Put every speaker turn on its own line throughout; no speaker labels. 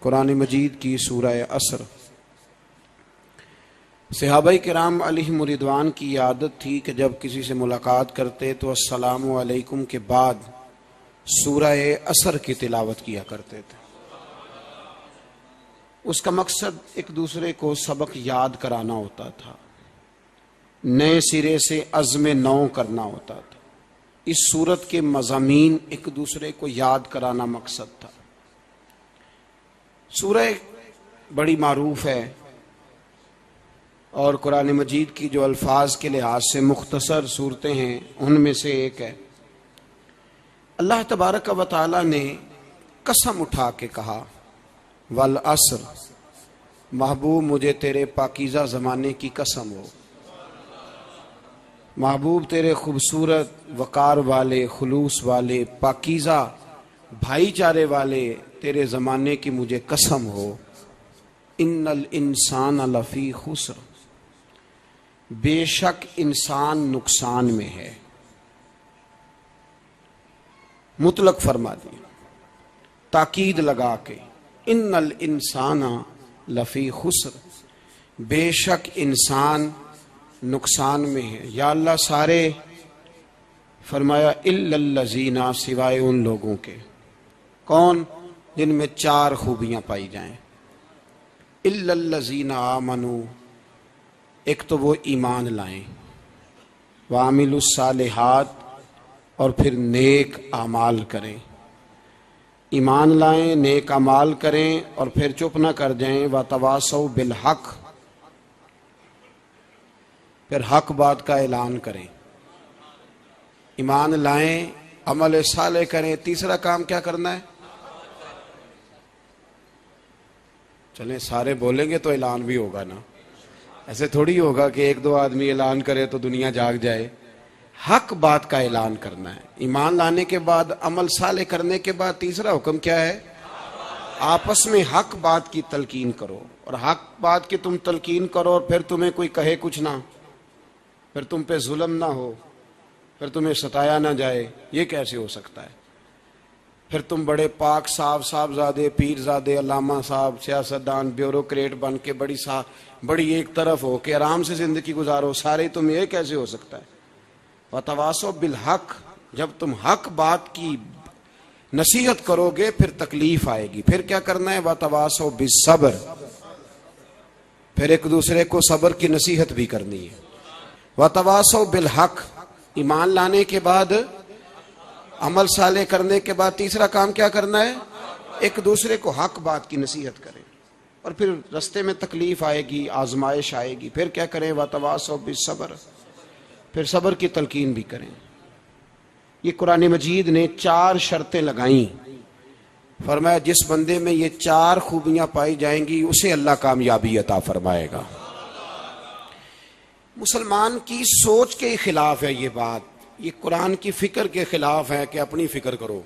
कुरान मजीद की सूरह असर। सहाबाए किराम अलैहिम रिदवान की आदत थी कि जब किसी से मुलाकात करते तो अस्सलामु अलैकुम के बाद सूरह असर की तिलावत किया करते थे। उसका मकसद एक दूसरे को सबक याद कराना होता था, नए सिरे से अज़्म नौ करना होता था। इस सूरत के मज़ामीन एक दूसरे को याद कराना मकसद था। सूरह बड़ी मारूफ है और कुरान मजीद की जो अल्फाज के लिहाज से मुख्तसर सूरतें हैं उनमें से एक है। अल्लाह तबारक व तआला ने कसम उठा के कहा, वल असर, महबूब मुझे तेरे पाकीज़ा ज़माने की कसम हो। महबूब तेरे खूबसूरत वकार वाले, खुलूस वाले, पाकीज़ा भाईचारे वाले तेरे ज़माने की मुझे कसम हो। इन्नल इंसान लफ़ी खुस्र, बेशक इंसान नुकसान में है। मुतलक फरमा दिया, ताकीद लगा के, इन्नल इंसान लफ़ी खुस्र, बेशक इंसान नुकसान में है। या अल्लाह सारे, फरमाया इल्लल्लज़ीना, सिवाय उन लोगों के। कौन? जिनमें चार खूबियां पाई जाएं। इल्लल्लज़ीना आमनू, एक तो वो ईमान लाएं, वामिलुस सालिहात, और फिर नेक आमाल करें। ईमान लाएं, नेक आमाल करें और फिर चुप ना कर जाएं। वतवासौ बिल हक, फिर हक बात का ऐलान करें। ईमान लाएं, अमल साले करें, तीसरा काम क्या करना है? चलें सारे बोलेंगे तो ऐलान भी होगा ना। ऐसे थोड़ी होगा कि एक दो आदमी ऐलान करे तो दुनिया जाग जाए। हक बात का ऐलान करना है। ईमान लाने के बाद, अमल साले करने के बाद तीसरा हुक्म क्या है? आपस में हक बात की तलकीन करो। और हक बात की तुम तलकीन करो और फिर तुम्हें कोई कहे कुछ ना, फिर तुम पे जुल्म ना हो, फिर तुम्हें सताया ना जाए, ये कैसे हो सकता है? फिर तुम बड़े पाक साहब, साहबजादे, पीरजादे, अल्लामा साहब, सियासतदान, ब्यूरोक्रेट बन के बड़ी एक तरफ हो के आराम से जिंदगी गुजारो, सारे तुम, ये कैसे हो सकता है? वतवासो बिल हक, जब तुम हक बात की नसीहत करोगे फिर तकलीफ आएगी। फिर क्या करना है? वतवासो बिस सब्र, फिर एक दूसरे को सब्र की नसीहत भी करनी है। वतवासो बिल हक, ईमान लाने के बाद, अमल साले करने के बाद तीसरा काम क्या करना है? एक दूसरे को हक बात की नसीहत करें। और फिर रास्ते में तकलीफ आएगी, आजमाइश आएगी, फिर क्या करें? वतवासो बिस सब्र, फिर सब्र की तलकीन भी करें। ये कुरान मजीद ने चार शर्तें लगाई। फरमाया जिस बंदे में ये चार खूबियां पाई जाएंगी उसे अल्लाह कामयाबी अता फरमाएगा। मुसलमान की सोच के खिलाफ है ये बात, ये कुरान की फिक्र के खिलाफ है कि अपनी फिक्र करो।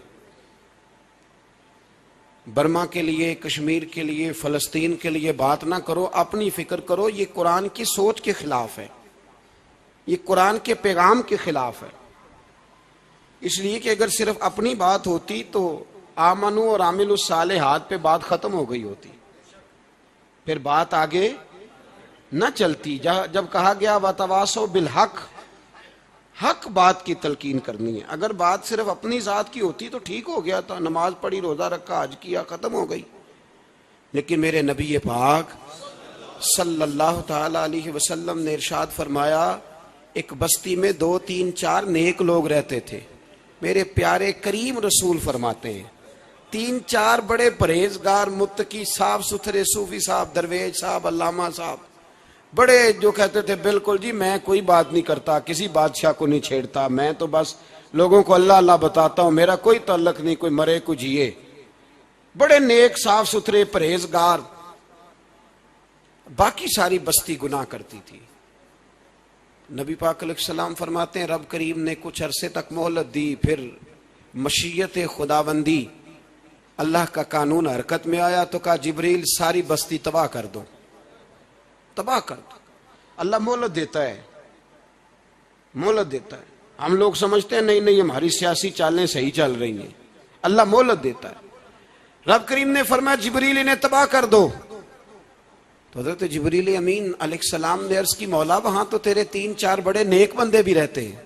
बर्मा के लिए, कश्मीर के लिए, फलस्तीन के लिए बात ना करो, अपनी फिक्र करो। ये कुरान की सोच के खिलाफ है, ये कुरान के पैगाम के खिलाफ है। इसलिए कि अगर सिर्फ अपनी बात होती तो आमनू और आमिलुस सालिहात पे बात खत्म हो गई होती, फिर बात आगे न चलती। जब कहा गया वतवासो बिल हक, हक बात की तलकीन करनी है। अगर बात सिर्फ अपनी जात की होती तो ठीक हो गया था, नमाज पढ़ी, रोजा रखा, हज किया, खत्म हो गई। लेकिन मेरे नबी पाक सल्लल्लाहु ताला अलैहि वसल्लम ने इरशाद फरमाया, एक बस्ती में 2, 3, 4 नेक लोग रहते थे। मेरे प्यारे करीम रसूल फरमाते हैं 3, 4 बड़े परहेजगार, मुत्तकी, साफ सुथरे सूफी साहब, दरवेज साहब, अल्लामा साहब, बड़े जो कहते थे बिल्कुल जी मैं कोई बात नहीं करता, किसी बादशाह को नहीं छेड़ता, मैं तो बस लोगों को अल्लाह अल्लाह बताता हूं, मेरा कोई ताल्लुक नहीं, कोई मरे कोई जिए। बड़े नेक, साफ सुथरे, परहेजगार। बाकी सारी बस्ती गुनाह करती थी। नबी पाक अलैहिस्सलाम फरमाते हैं रब करीम ने कुछ अरसे तक मोहलत दी, फिर मशीयत खुदाबंदी, अल्लाह का कानून हरकत में आया तो कहा जिब्रील सारी बस्ती तबाह कर दो, तबाह कर दो। अल्लाह मोहलत देता है, मोहलत देता है। हम लोग समझते हैं नहीं नहीं हमारी सियासी चालें सही चल रही हैं, अल्लाह मोहलत देता है। रब करीम ने फरमाया जिब्रील इन्हें तबाह कर दो। तो हज़रत जिब्रील अमीन अलैहिस्सलाम ने अर्ज की, मौला वहां तो तेरे 3-4 बड़े नेक बंदे भी रहते हैं,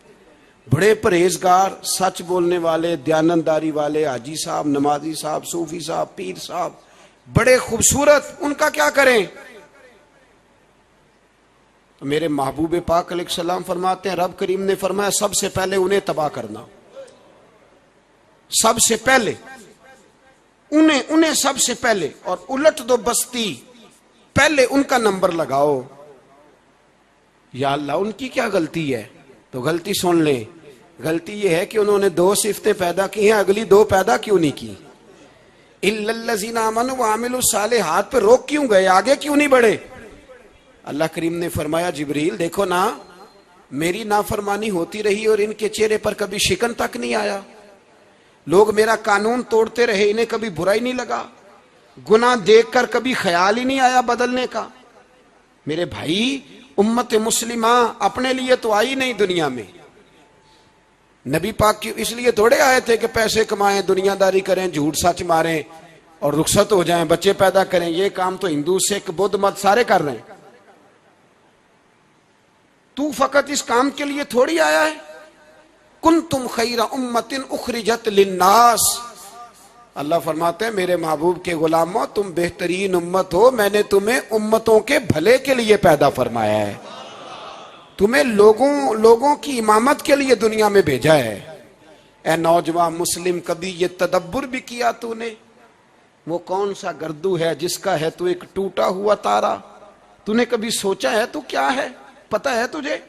बड़े परहेजगार, सच बोलने वाले, दयानतदारी वाले, हाजी साहब, नमाजी साहब, सूफी साहब, पीर साहब, बड़े खूबसूरत, उनका क्या करें? तो मेरे महबूब पाक अलैहिस्सलाम फरमाते हैं, रब करीम ने फरमाया सबसे पहले उन्हें तबाह करना, सबसे पहले उन्हें सबसे पहले, और उलट दो बस्ती, पहले उनका नंबर लगाओ। या अल्लाह उनकी क्या गलती है? तो गलती सुन ले, गलती यह है कि उन्होंने 2 सिफतें पैदा की हैं, अगली 2 पैदा क्यों नहीं की? इल्लल्लज़ीना आमनू व अमिलुस सालिहात पे रोक क्यों गए, आगे क्यों नहीं बढ़े? अल्लाह करीम ने फरमाया जिब्रील देखो ना, मेरी नाफरमानी होती रही और इनके चेहरे पर कभी शिकन तक नहीं आया, लोग मेरा कानून तोड़ते रहे, इन्हें कभी बुरा ही नहीं लगा, गुनाह देखकर कभी ख्याल ही नहीं आया बदलने का। मेरे भाई, उम्मत मुस्लिमा अपने लिए तो आई नहीं दुनिया में, नबी पाक की इसलिए थोड़े आए थे कि पैसे कमाएं, दुनियादारी करें, झूठ सच मारें और रुखसत हो जाएं, बच्चे पैदा करें। ये काम तो हिंदू, सिख, बुद्ध मत सारे कर रहे हैं। तू फकत इस काम के लिए थोड़ी आया है। कुंतुम खैरा उम्मतिन उखरिजत लिन्नास, अल्लाह फरमाते हैं मेरे महबूब के गुलामों, तुम बेहतरीन उम्मत हो, मैंने तुम्हें उम्मतों के भले के लिए पैदा फरमाया है, तुम्हें लोगों की इमामत के लिए दुनिया में भेजा है। ए नौजवान मुस्लिम, कभी ये तदब्बुर भी किया तूने? वो कौन सा गर्दू है जिसका है तू एक टूटा हुआ तारा? तूने कभी सोचा है तू क्या है? पता है तुझे?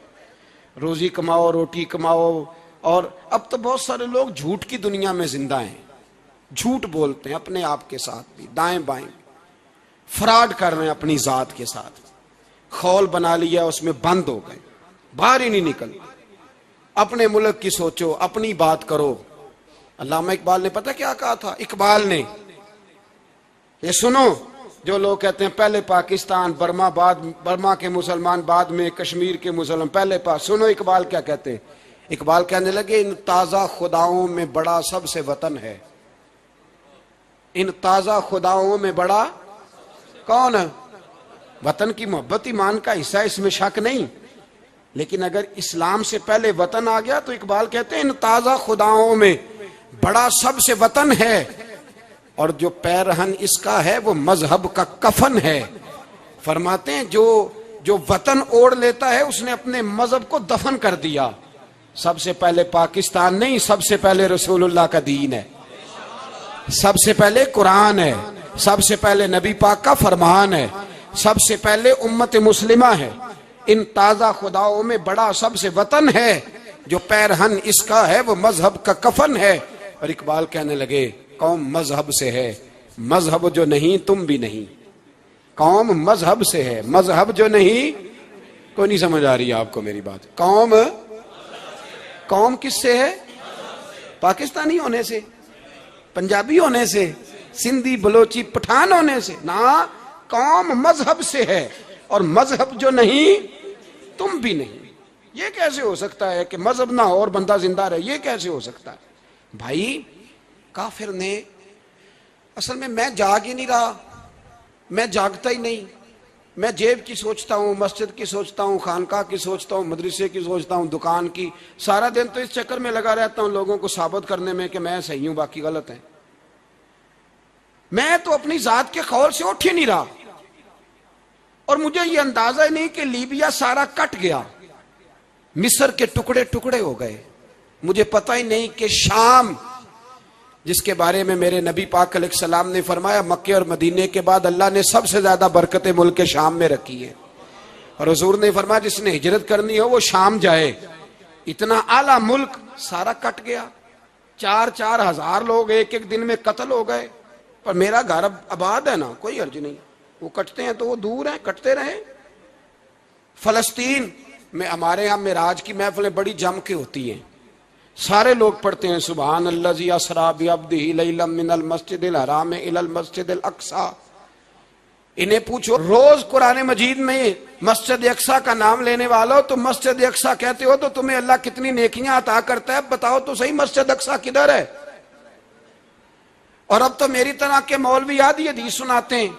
रोजी कमाओ, रोटी कमाओ, और अब तो बहुत सारे लोग झूठ की दुनिया में जिंदा हैं, झूठ बोलते हैं अपने आप के साथ भी, दाएं बाएं फ्रॉड कर रहे हैं अपनी जात के साथ, खौल बना लिया, उसमें बंद हो गए, बाहर ही नहीं निकल। अपने मुल्क की सोचो, अपनी बात करो। अल्लामा इकबाल ने पता क्या कहा था? इकबाल ने, ये सुनो, जो लोग कहते हैं पहले पाकिस्तान, बर्मा के मुसलमान बाद में, कश्मीर के मुसलमान पहले सुनो इकबाल क्या कहते हैं। इकबाल कहने लगे, इन ताजा खुदाओं में बड़ा सबसे वतन है, इन ताजा खुदाओं में बड़ा कौन है? वतन की मोहब्बत ईमान का हिस्सा, इसमें शक नहीं, लेकिन अगर इस्लाम से पहले वतन आ गया तो इकबाल कहते हैं इन ताजा खुदाओं में बड़ा सबसे वतन है, और जो पैरहन इसका है वो मजहब का कफन है। फरमाते हैं जो वतन ओढ़ लेता है उसने अपने मजहब को दफन कर दिया। सबसे पहले पाकिस्तान नहीं, सबसे पहले रसूलुल्लाह का दीन है, सबसे पहले कुरान है, सबसे पहले नबी पाक का फरमान है, सबसे पहले उम्मत मुस्लिमा है। इन ताजा खुदाओं में बड़ा सबसे वतन है, जो पैरहन इसका है वो मजहब का कफन है। और इकबाल कहने लगे, कौम मजहब से है, मजहब जो नहीं तुम भी नहीं। कौम मजहब से है, मजहब जो नहीं, कोई नहीं समझ आ रही आपको मेरी बात? कौम किससे है? पाकिस्तानी होने से, पंजाबी होने से, सिंधी, बलोची, पठान होने से ना, कौम मजहब से है, और मजहब जो नहीं तुम भी नहीं। ये कैसे हो सकता है कि मजहब ना हो और बंदा जिंदा रहे? ये कैसे हो सकता है भाई? काफिर ने, असल में मैं जाग ही नहीं रहा, मैं जागता ही नहीं, मैं जेब की सोचता हूँ, मस्जिद की सोचता हूँ, खानका की सोचता हूँ, मदरसे की सोचता हूँ, दुकान की, सारा दिन तो इस चक्कर में लगा रहता हूँ लोगों को साबित करने में कि मैं सही हूं बाकी गलत है। मैं तो अपनी जात के खौल से उठ ही नहीं रहा, और मुझे ये अंदाजा ही नहीं कि लीबिया सारा कट गया, मिस्र के टुकड़े टुकड़े हो गए। मुझे पता ही नहीं कि शाम, जिसके बारे में मेरे नबी पाक अलैहिस्सलाम ने फरमाया मक्के और मदीने के बाद अल्लाह ने सबसे ज्यादा बरकतें मुल्क के शाम में रखी है, और हुजूर ने फरमाया जिसने हिजरत करनी हो वो शाम जाए। इतना आला मुल्क सारा कट गया, 4-4 हजार लोग एक दिन में कत्ल हो गए। पर मेरा घर अब आबाद है ना, कोई अर्ज नहीं, वो कटते हैं तो वो दूर हैं, कटते रहे। फलस्तीन में हमारे यहाँ मेराज की महफिलें बड़ी जम के होती हैं, सारे लोग पढ़ते हैं सुभान अल्लाज़ी असरा बिअब्दिही लैलन मिनल मस्जिदिल हराम इलल मस्जिदिल अक्सा। इन्हें पूछो रोज कुरान मजीद में मस्जिद अक्सा का नाम लेने वालों, तो मस्जिद अक्सा कहते हो तो तुम्हें अल्लाह कितनी नेकियां अता करता है, बताओ तो सही मस्जिद अक्सा किधर है? और अब तो मेरी तरह के मौलवी आदि हदीस सुनाते हैं,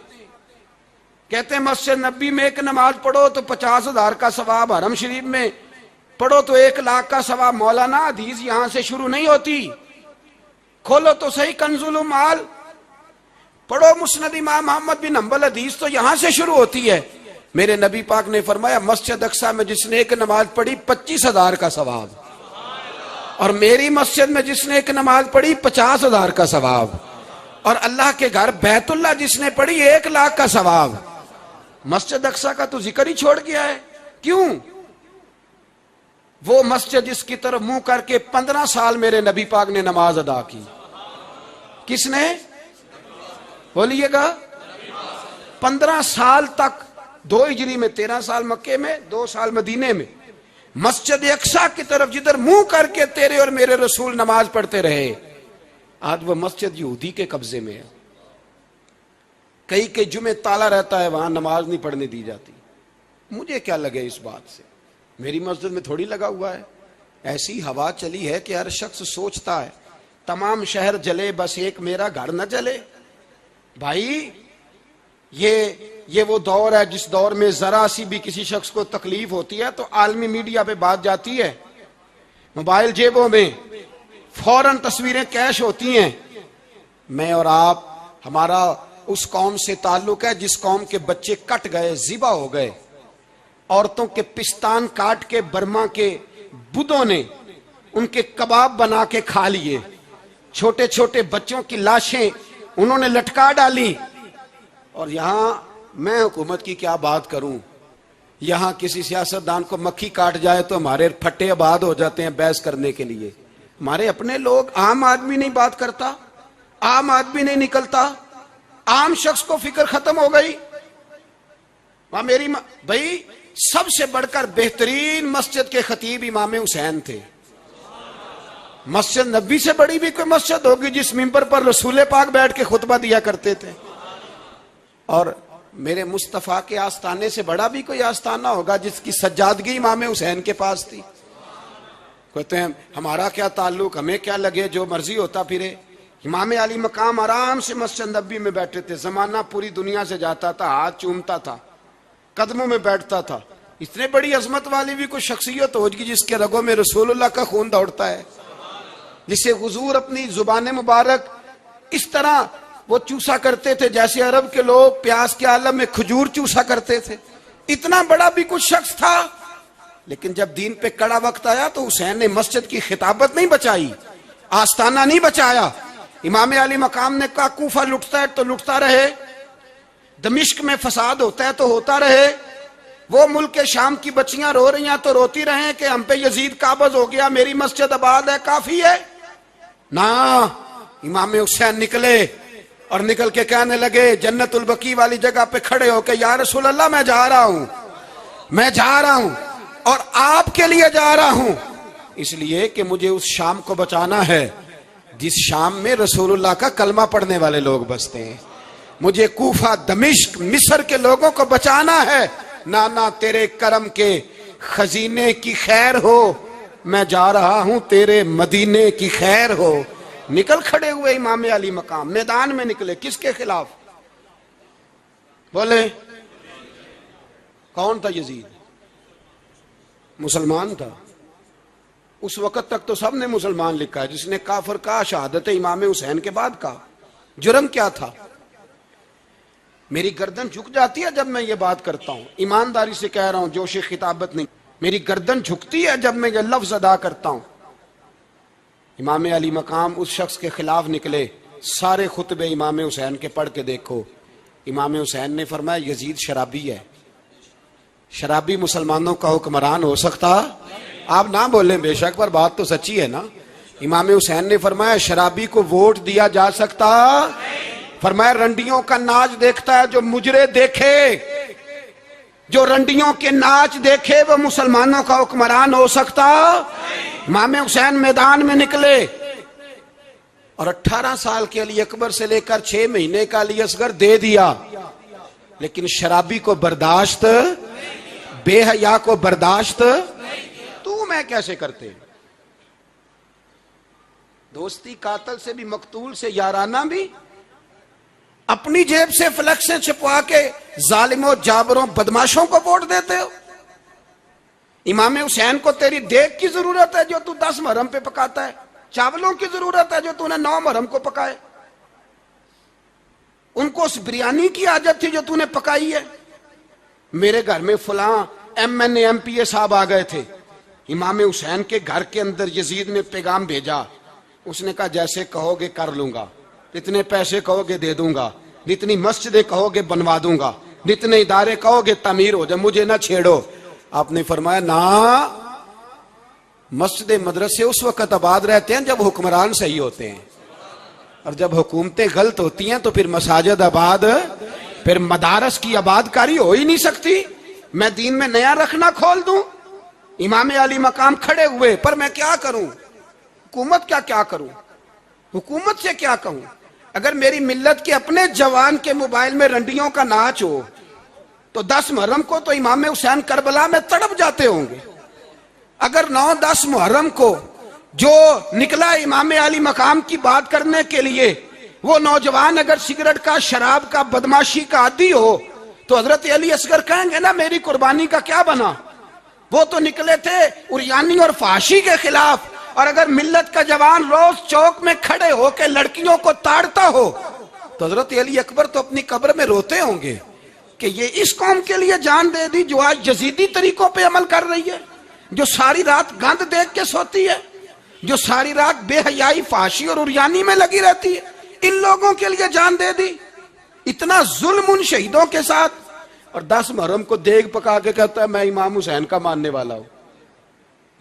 कहते हैं मस्जिद नबी में एक नमाज पढ़ो तो 50,000 का सवाब, हरम शरीफ में पढ़ो तो 1,00,000 का सवाब। मौलाना हदीस यहां से शुरू नहीं होती, खोलो तो सही कंजुल माल, पढ़ो मुस्नद इमाम अहमद बिन हंबल, हदीस तो यहां से शुरू होती है। मेरे नबी पाक ने फरमाया मस्जिद अक्सा में जिसने एक नमाज पढ़ी 25,000 का सवाब, और मेरी मस्जिद में जिसने एक नमाज पढ़ी 50,000 का सवाब, और अल्लाह के घर बैतुल्लाह जिसने पढ़ी 1,00,000 का सवाब। मस्जिद अक्सा का तो जिक्र ही छोड़ गया है। क्यों? वो मस्जिद जिसकी तरफ मुंह करके 15 साल मेरे नबी पाक ने नमाज अदा की। किसने? बोलिएगा। 15 साल तक, 2 हिजरी में 13 साल मक्के में, 2 साल मदीने में, मस्जिद अक्सा की तरफ जिधर मुंह करके तेरे और मेरे रसूल नमाज पढ़ते रहे। आज वो मस्जिद यहूदी के कब्जे में है। कई के जुमे ताला रहता है, वहां नमाज नहीं पढ़ने दी जाती। मुझे क्या लगे इस बात से, मेरी मस्जिद में थोड़ी लगा हुआ है। ऐसी हवा चली है कि हर शख्स सोचता है तमाम शहर जले बस एक मेरा घर न जले। भाई ये वो दौर है जिस दौर में जरा सी भी किसी शख्स को तकलीफ होती है तो आलमी मीडिया पे बात जाती है, मोबाइल जेबों में, फौरन तस्वीरें कैश होती हैं। मैं और आप, हमारा उस कौम से ताल्लुक है जिस कौम के बच्चे कट गए, जिबा हो गए, औरतों के पिस्तान काट के बर्मा के बुद्धों ने उनके कबाब बना के खा लिए, छोटे छोटे बच्चों की लाशें उन्होंने लटका डाली। और यहां मैं हुकूमत की क्या बात करूं, यहां किसी सियासतदान को मक्खी काट जाए तो हमारे फट्टे आबाद हो जाते हैं बहस करने के लिए। हमारे अपने लोग, आम आदमी नहीं बात करता, आम आदमी नहीं निकलता, आम शख्स को फिक्र खत्म हो गई। वहां मेरी भाई सबसे बढ़कर बेहतरीन मस्जिद के खतीब इमाम हुसैन थे। मस्जिद नबी से बड़ी भी कोई मस्जिद होगी जिस मिंबर पर रसूल पाक बैठ के खुतबा दिया करते थे। और मेरे मुस्तफा के आस्थाने से बड़ा भी कोई आस्थाना होगा जिसकी सज्जादगी इमाम हुसैन के पास थी। कहते हैं हमारा क्या ताल्लुक, हमें क्या लगे, जो मर्जी होता फिरे। इमाम अली मकाम आराम से मस्जिद नबी में बैठे थे, जमाना पूरी दुनिया से जाता था, हाथ चूमता था, कदमों में बैठता था। इतने बड़ी अजमत वाली भी कोई शख्सियत होगी जिसके रगों में रसूलुल्लाह का खून दौड़ता है, जिसे हुजूर अपनी जुबान मुबारक इस तरह वो चूसा करते थे जैसे अरब के लोग प्यास के आलम में खजूर चूसा करते थे। इतना बड़ा भी कुछ शख्स था, लेकिन जब दीन पे कड़ा वक्त आया तो हुसैन ने मस्जिद की खिताबत नहीं बचाई, आस्ताना नहीं बचाया। इमाम अली मकाम ने कहा कूफा लुटता है तो लुटता रहे, दमिश्क में फसाद होता है तो होता रहे, वो मुल्क के शाम की बच्चियां रो रही हैं तो रोती रहे कि हम पे यजीद काबज हो गया, मेरी मस्जिद आबाद है, काफी है ना। इमाम हुसैन निकले और निकल के कहने लगे जन्नतुल बकी वाली जगह पे खड़े होकर, या रसूल अल्लाह मैं जा रहा हूं, मैं जा रहा हूं और आपके लिए जा रहा हूं, इसलिए कि मुझे उस शाम को बचाना है जिस शाम में रसूलुल्लाह का कलमा पढ़ने वाले लोग बसते हैं। मुझे कूफा, दमिश्क, मिस्र के लोगों को बचाना है। ना तेरे करम के खजीने की खैर हो, मैं जा रहा हूं तेरे मदीने की खैर हो। निकल खड़े हुए इमाम अली मकाम, मैदान में निकले। किसके खिलाफ? बोले कौन था? यजीद मुसलमान था। उस वक्त तक तो सबने मुसलमान लिखा है, जिसने काफिर का शहादत इमाम हुसैन के बाद का। जुर्म क्या था? मेरी गर्दन झुक जाती है जब मैं ये बात करता हूं, ईमानदारी से कह रहा हूं, जोश खिताबत नहीं, मेरी गर्दन झुकती है जब मैं ये लफ्ज अदा करता हूं। इमाम अली मकाम उस शख्स के खिलाफ निकले। सारे खुतबे इमाम हुसैन के पढ़ के देखो। इमाम हुसैन ने फरमाया यजीद शराबी है। शराबी मुसलमानों का हुक्मरान हो सकता? आप ना बोले बेशक, पर बात तो सच्ची है ना। इमाम हुसैन ने फरमाया शराबी को वोट दिया जा सकता? फरमाया रंडियों का नाच देखता है जो मुजरे देखे, जो रंडियों के नाच देखे वो मुसलमानों का हुक्मरान हो सकता? इमाम हुसैन मैदान में निकले और 18 साल के अली अकबर से लेकर 6 महीने का अली असगर दे दिया, लेकिन शराबी को बर्दाश्त, बेहया को बर्दाश्त तू मैं कैसे करते? दोस्ती कातल से भी, मकतूल से याराना भी। अपनी जेब से फ्लेक्सें छपवा के जालिमों, जाबरों, बदमाशों को वोट देते हो। इमाम हुसैन को तेरी देग की जरूरत है जो तू 10 मुहर्रम पे पकाता है, चावलों की जरूरत है जो तूने 9 मुहर्रम को पकाए। उनको उस बिरयानी की आदत थी जो तूने पकाई है। मेरे घर में फलां MNA MPA साहब आ गए थे, इमाम हुसैन के घर के अंदर यजीद ने पैगाम भेजा। उसने कहा जैसे कहोगे कर लूंगा, जितने पैसे कहोगे दे दूंगा, जितनी मस्जिदें कहोगे बनवा दूंगा, जितने इदारे कहोगे तमीर हो जाए, मुझे ना छेड़ो। आपने फरमाया ना, मस्जिद मदरसे उस वक्त आबाद रहते हैं जब हुक्मरान सही होते हैं, और जब हुकूमतें गलत होती हैं तो फिर मसाजिद आबाद, फिर मदारस की आबादकारी हो ही नहीं सकती। मैं दीन में नया रखना खोल दूं, इमाम अली मकाम खड़े हुए, पर मैं क्या करूं? हुकूमत क्या करूं? हुकूमत से क्या कहूं? अगर मेरी मिल्लत के अपने जवान के मोबाइल में रंडियों का नाच हो तो 10 मुहर्रम को तो इमाम हुसैन करबला में तड़प जाते होंगे। अगर 9-10 मुहर्रम को जो निकला इमाम अली मकाम की बात करने के लिए, वो नौजवान अगर सिगरेट का, शराब का, बदमाशी का आदी हो तो हजरत अली असगर कहेंगे ना मेरी कुर्बानी का क्या बना? वो तो निकले थे उरियानी और फाशी के खिलाफ। और अगर मिल्लत का जवान रोज चौक में खड़े होकर लड़कियों को ताड़ता हो तो हजरत अली अकबर तो अपनी कब्र में रोते होंगे कि ये इस कौम के लिए जान दे दी जो आज यजीदी तरीकों पे अमल कर रही है, जो सारी रात गंद देख के सोती है, जो सारी रात बेहयाई, फाशी और उरियानी में लगी रहती है। इन लोगों के लिए जान दे दी। इतना जुल्म उन शहीदों के साथ, और 10 मुहर्रम को देग पका के कहता है मैं इमाम हुसैन का मानने वाला हूं,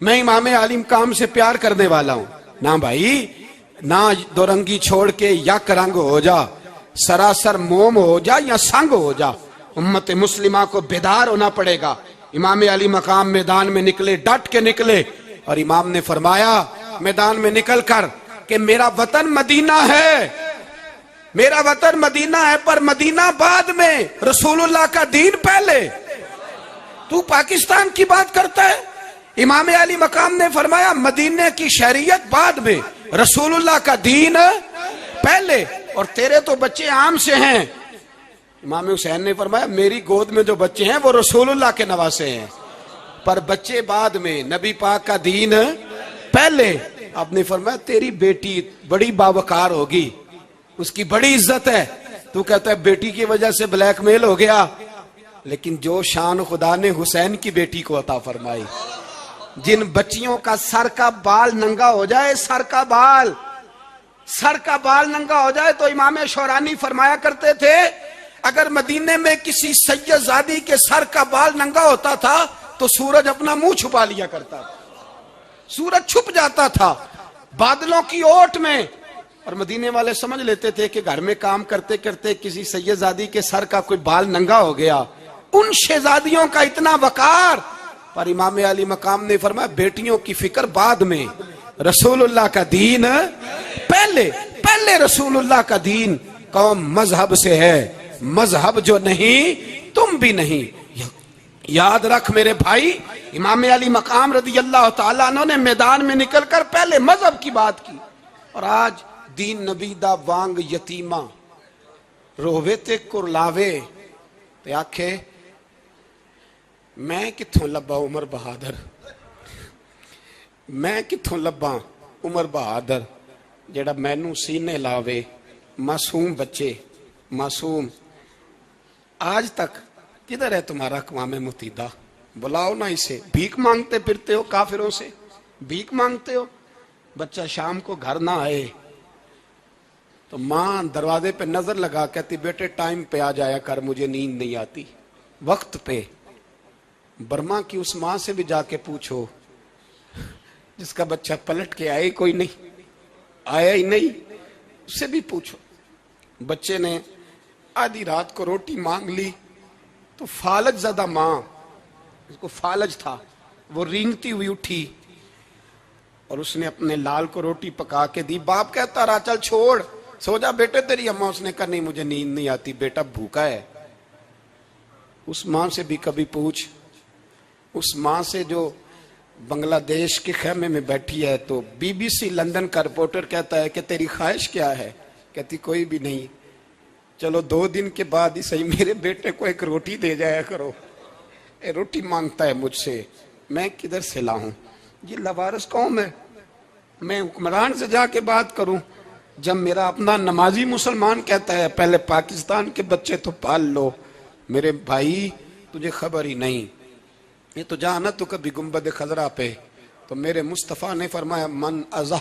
मैं इमाम अली मकाम से प्यार करने वाला हूं। ना भाई ना, दो रंगी छोड़ के यक रंग हो जा, सरासर मोम हो जा या संग हो जा। उम्मत मुस्लिमा को बेदार होना पड़ेगा। इमाम अली मकाम मैदान में निकले, डट के निकले, और इमाम ने फरमाया मैदान में निकल कर कि मेरा वतन मदीना है, मेरा वतन मदीना है, पर मदीना बाद में, रसूलुल्लाह का दीन पहले। तू पाकिस्तान की बात करता है। इमाम अली मकाम ने फरमाया मदीने की शरीयत बाद में, रसूलुल्लाह का दीन पहले, और तेरे तो बच्चे आम से हैं। इमाम हुसैन ने फरमाया मेरी गोद में जो बच्चे हैं वो रसूलुल्लाह के नवासे हैं, पर बच्चे बाद में, नबी पाक का दीन पहले। आपने फरमाया तेरी बेटी बड़ी बावकार होगी, उसकी बड़ी इज्जत है, तू कहता है बेटी की वजह से ब्लैकमेल हो गया। लेकिन जो शान खुदा ने हुसैन की बेटी को अता फरमाई, जिन बच्चियों का सर का बाल नंगा हो जाए, सर का बाल नंगा हो जाए, तो इमाम शौरानी फरमाया करते थे अगर मदीने में किसी सैयदजादी के सर का बाल नंगा होता था तो सूरज अपना मुंह छुपा लिया करता था, सूरज छुप जाता था बादलों की ओट में। और मदीने वाले समझ लेते थे कि घर में काम करते करते किसी सैयदजादी के सर का कोई बाल नंगा हो गया। उन शहजादियों का इतना वकार, पर इमाम अली मकाम ने फरमाया बेटियों की फिक्र बाद में, रसूलुल्लाह का दीन पहले। पहले रसूलुल्लाह का दीन कौम मजहब से है, मजहब जो नहीं तुम भी नहीं। याद रख मेरे भाई, इमाम अली मकाम रदी अल्लाह तआला अन्हु ने मैदान में निकलकर पहले मजहब की बात की। और आज दीन नबी दा वांग यतीमा रोवे ते कुरलावे ते आखे मैं किथों लब्बा उमर बहादुर, मैं किथों लब्बा उमर बहादुर जेड़ा मैनू सीने लावे। मासूम बच्चे, मासूम। आज तक किधर है तुम्हारा अक़वाम मुत्तहिदा? बुलाओ ना इसे। भीख मांगते फिरते हो, काफिरों से भीख मांगते हो। बच्चा शाम को घर ना आए तो माँ दरवाजे पे नजर लगा कहती बेटे टाइम पे आ जाया कर, मुझे नींद नहीं आती। वक्त पे। बर्मा की उस माँ से भी जाके पूछो जिसका बच्चा पलट के आया ही कोई नहीं, आया ही नहीं, उससे भी पूछो। बच्चे ने आधी रात को रोटी मांग ली तो फालज ज्यादा माँ, उसको फालज था, वो रेंगती हुई उठी और उसने अपने लाल को रोटी पका के दी। बाप कहता रहा चल छोड़, सो जा बेटे तेरी अम्मा। उसने कहा नहीं मुझे नींद नहीं आती, बेटा भूखा है। उस माँ से भी कभी पूछ, उस माँ से जो बांग्लादेश के खेमे में बैठी है तो बीबीसी लंदन का रिपोर्टर कहता है कि तेरी ख्वाहिश क्या है? कहती कोई भी नहीं। चलो 2 दिन के बाद ही सही मेरे बेटे को एक रोटी दे जाया करो। रोटी मांगता है मुझसे, मैं किधर से लाऊं? ये लवारिस कौम है, मैं हुक्मरान से जाके बात करूं? जब मेरा अपना नमाजी मुसलमान कहता है पहले पाकिस्तान के बच्चे तो पाल लो, मेरे भाई तुझे खबर ही नहीं। ये तो जाना तो कभी गुंबद खजरा पे, तो मेरे मुस्तफ़ा ने फरमाया मन अज़ा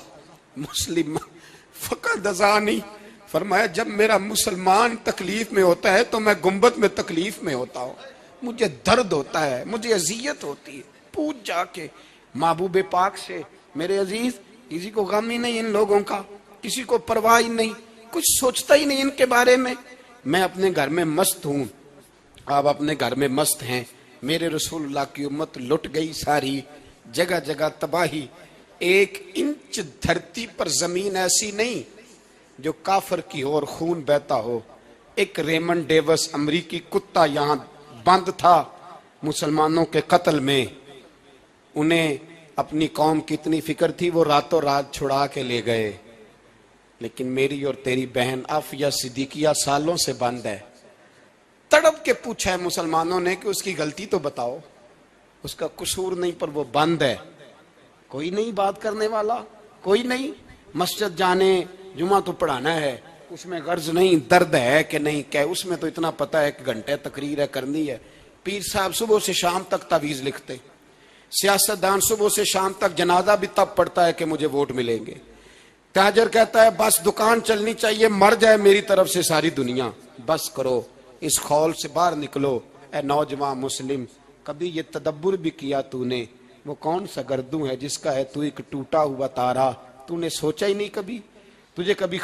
मुस्लिम फ़क़द अज़ानी, फरमाया जब मेरा मुसलमान तकलीफ में होता है तो मैं गुंबद में तकलीफ में होता हूँ, मुझे दर्द होता है, मुझे अजियत होती है। पूछ जाके महबूब पाक से, मेरे अजीज किसी को गम ही नहीं इन लोगों का, किसी को परवाह ही नहीं, कुछ सोचता ही नहीं इनके बारे में। मैं अपने घर में मस्त हूँ, आप अपने घर में मस्त हैं। मेरे रसूलुल्लाह की उम्मत लुट गई सारी, जगह जगह तबाही। 1 इंच धरती पर जमीन ऐसी नहीं जो काफर की हो और खून बहता हो। एक रेमंड डेविस अमरीकी कुत्ता यहाँ बंद था मुसलमानों के कत्ल में, उन्हें अपनी कौम की इतनी फिक्र थी, वो रातों रात छुड़ा के ले गए। लेकिन मेरी और तेरी बहन आफिया सिद्दीकिया सालों से बंद है। तड़प के पूछा है मुसलमानों ने कि उसकी गलती तो बताओ, उसका कसूर नहीं पर वो बंद है। कोई नहीं बात करने वाला, कोई नहीं। मस्जिद जाने, जुमा तो पढ़ाना है, उसमें गर्ज नहीं, दर्द है कि नहीं क्या, उसमें तो इतना पता है कि घंटे तकरीर है करनी है। पीर साहब सुबह से शाम तक तावीज लिखते, सियासतदान सुबह से शाम तक जनाजा भी तब पड़ता है कि मुझे वोट मिलेंगे। ताजर कहता है बस दुकान चलनी चाहिए, मर जाए मेरी तरफ से सारी दुनिया, बस करो, इस खौल से बाहर निकलो। ए नौजवान मुस्लिम, कभी ये तदब्बुर भी किया तूने, वो कौन सा गर्दू है जिसका है तू एक टूटा हुआ तारा? तूने सोचा ही नहीं कभी? तुझे कभी